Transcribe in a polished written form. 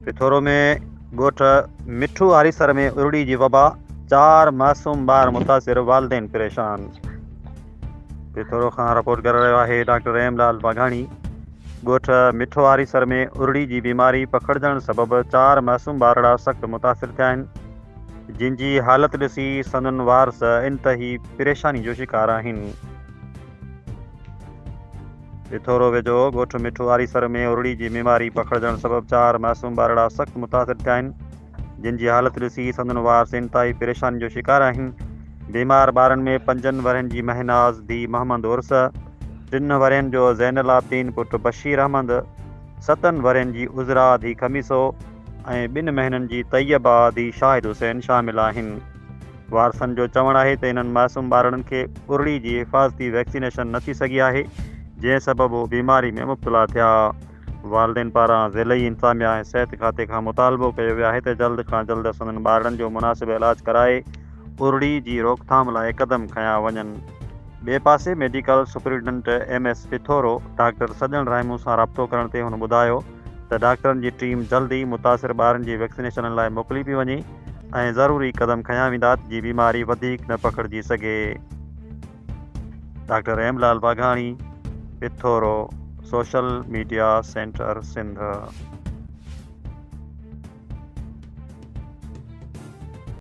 पिथोरो में ॻोठ मिठू हारीसर में उरड़ी जी वबा, 4 मासूम ॿार मुतासिर, वालदेन परेशान। पिथोरो खां रिपोर्ट करे रहियो आहे डॉक्टर हेमलाल वाघाणी। ॻोठ मिठो हारीसर में उरड़ी जी बीमारी पखड़जण सबबि 4 मासूम ॿारड़ा सख़्तु मुतासिर थिया आहिनि, जिन जी हालत ॾिसी संदन वारस इंतही परेशानी जो शिकार आहिनि। पिथोरो वेझो ॻोठ मिठू हारीसर में उरड़ी जी बीमारी पखड़जण सबबि 4 मासूम ॿारड़ा सख़्तु मुतासिर थिया आहिनि, जिन जी हालत ॾिसी संदन वारस इंतही परेशानी जो शिकार आहिनि। बीमार ॿारनि में 5 वरनि जी महनाज़ धी मोहम्मद उर्स, 3 वरनि जो ज़ैनुल आबिदीन पुट बशीर अहमद, 7 वरनि जी उज़रा धी खमीसो ऐं 2 महीननि जी तैयबा धी शाहिद हुसैन शामिल आहिनि। वारसनि जो चवणु आहे त इन्हनि मासूम ॿारनि खे उरड़ी जी हिफ़ाज़ती वैक्सीनेशन न थी सघी आहे, जंहिं सबबि उहे बीमारी में मुब्तला थिया। वालदेन पारां ज़िलई इंतज़ामिया ऐं सिहत खाते खां मुतालबो कयो वियो आहे त जल्द खां जल्द संदनि ॿारनि जो मुनासिबु इलाज कराए उरड़ी जी रोकथाम लाइ क़दम खयां वञनि। ॿिए पासे medical superintendent MS Pithoro doctor सजन रहमू सां राब्तो करण ते हुन ॿुधायो त डॉक्टरनि जी टीम जल्द ई मुतासिर ॿारनि जी वैक्सीनेशन लाइ मोकिली पई वञे ऐं ज़रूरी क़दम खयां वेंदा जी बीमारी वधीक न पखड़जी सघे। Doctor Hemlal Vaghani, Pithoro, social media center, Sindh.